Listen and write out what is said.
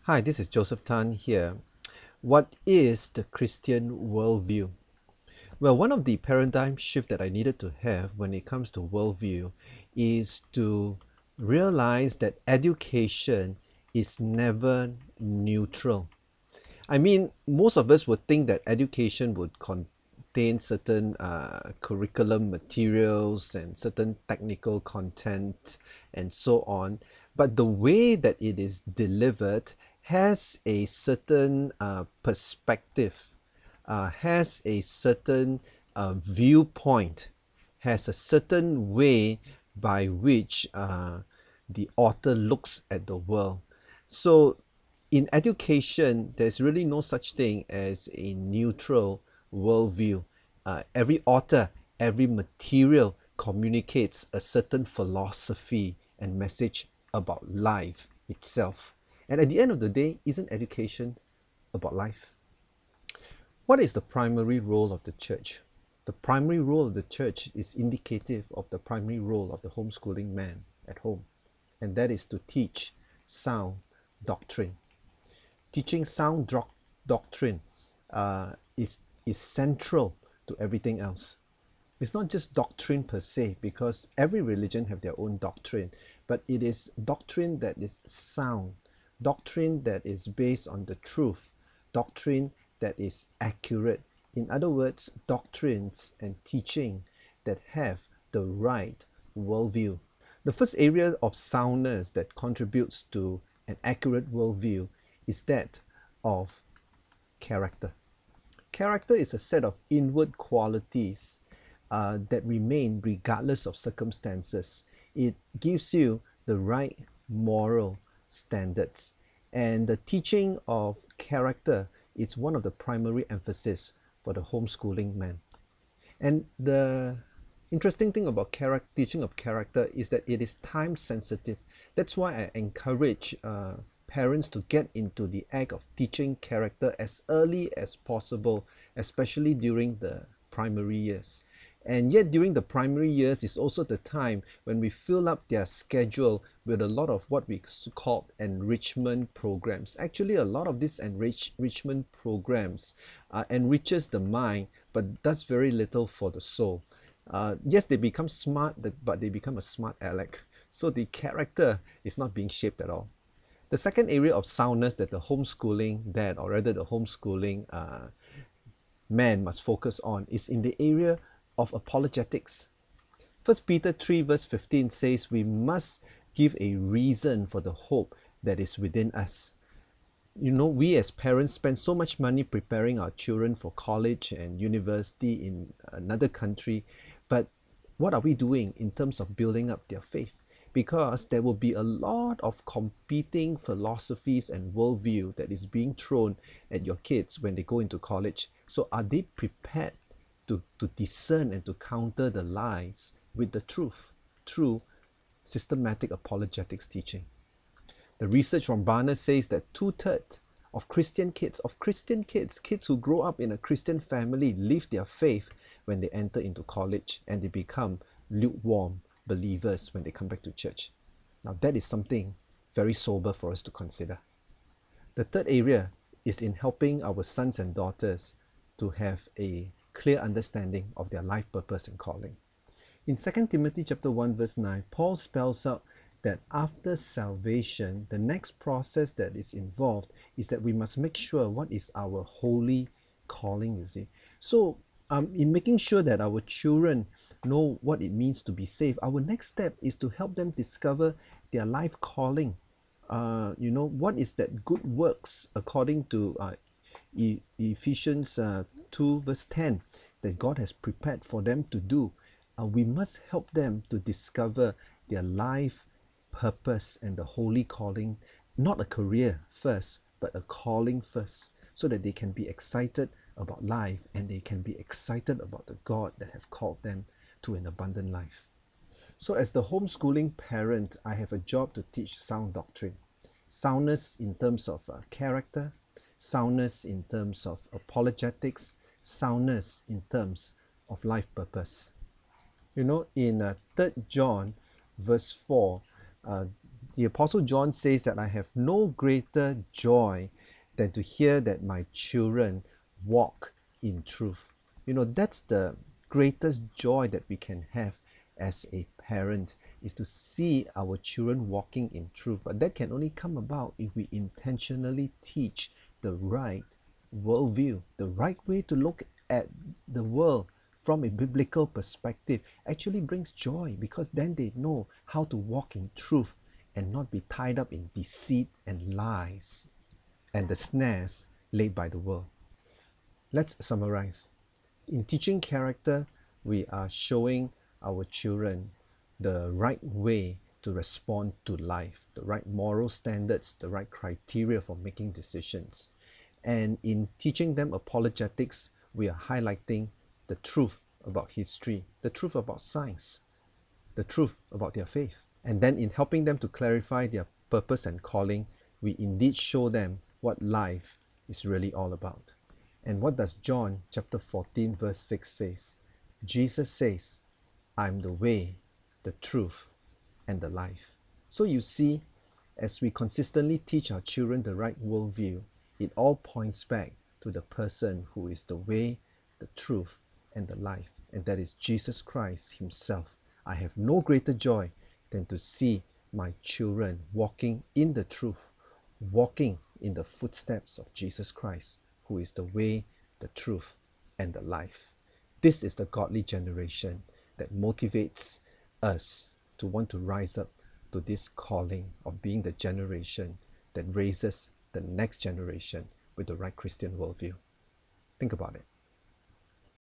Hi, this is Joseph Tan here. What is the Christian worldview? Well, one of the paradigm shift that I needed to have when it comes to worldview is to realize that education is never neutral. I mean, most of us would think that education would contain certain curriculum materials and certain technical content and so on. But the way that it is delivered has a certain perspective, has a certain viewpoint, has a certain way by which the author looks at the world. So in education, there's really no such thing as a neutral worldview. Every author, every material communicates a certain philosophy and message about life itself. And at the end of the day, isn't education about life? What is the primary role of the church? The primary role of the church is indicative of the primary role of the homeschooling man at home, and that is to teach sound doctrine. Teaching sound doctrine is central to everything else. It's not just doctrine per se, because every religion have their own doctrine, but it is doctrine that is sound, doctrine that is based on the truth, doctrine that is accurate. In other words, doctrines and teaching that have the right worldview. The first area of soundness that contributes to an accurate worldview is that of character. Character is a set of inward qualities that remain regardless of circumstances. It gives you the right moral standards. And the teaching of character is one of the primary emphasis for the homeschooling man. And the interesting thing about teaching of character is that it is time sensitive. That's why I encourage parents to get into the act of teaching character as early as possible, especially during the primary years. And yet during the primary years is also the time when we fill up their schedule with a lot of what we call enrichment programs. Actually, a lot of these enrichment programs enriches the mind, but does very little for the soul. Yes, they become smart, but they become a smart aleck. So the character is not being shaped at all. The second area of soundness that the homeschooling dad, or rather the homeschooling man, must focus on is in the area of apologetics. First Peter 3 verse 15 says we must give a reason for the hope that is within us. You know, we as parents spend so much money preparing our children for college and university in another country, but what are we doing in terms of building up their faith? Because there will be a lot of competing philosophies and worldview that is being thrown at your kids when they go into college. So are they prepared to discern and to counter the lies with the truth through systematic apologetics teaching? The research from Barna says that 2/3 of kids who grow up in a Christian family, leave their faith when they enter into college, and they become lukewarm believers when they come back to church. Now that is something very sober for us to consider. The third area is in helping our sons and daughters to have a clear understanding of their life purpose and calling. In 2 Timothy chapter 1 verse 9, Paul spells out that after salvation, the next process that is involved is that we must make sure what is our holy calling, you see. So in making sure that our children know what it means to be saved, our next step is to help them discover their life calling. What is that good works according to Ephesians 2 verse 10 that God has prepared for them to do. We must help them to discover their life purpose and the holy calling, not a career first, but a calling first, so that they can be excited about life and they can be excited about the God that have called them to an abundant life. So as the homeschooling parent, I have a job to teach sound doctrine. Soundness in terms of character, soundness in terms of apologetics, soundness in terms of life purpose. You know, in 3 John verse 4, The Apostle John says that I have no greater joy than to hear that my children walk in truth. You know, that's the greatest joy that we can have as a parent, is to see our children walking in truth. But that can only come about if we intentionally teach the right worldview, the right way to look at the world from a biblical perspective. Actually brings joy, because then they know how to walk in truth and not be tied up in deceit and lies and the snares laid by the world. Let's summarize. In teaching character, we are showing our children the right way to respond to life, the right moral standards, the right criteria for making decisions. And in teaching them apologetics, we are highlighting the truth about history, the truth about science, the truth about their faith. And then in helping them to clarify their purpose and calling, we indeed show them what life is really all about. And what does John chapter 14 verse 6 says? Jesus says, I'm the way, the truth, and the life. So you see, as we consistently teach our children the right worldview, it all points back to the person who is the way, the truth, and the life, and that is Jesus Christ himself. I have no greater joy than to see my children walking in the truth, walking in the footsteps of Jesus Christ, who is the way, the truth, and the life. This is the godly generation that motivates us to want to rise up to this calling of being the generation that raises the next generation with the right Christian worldview. Think about it.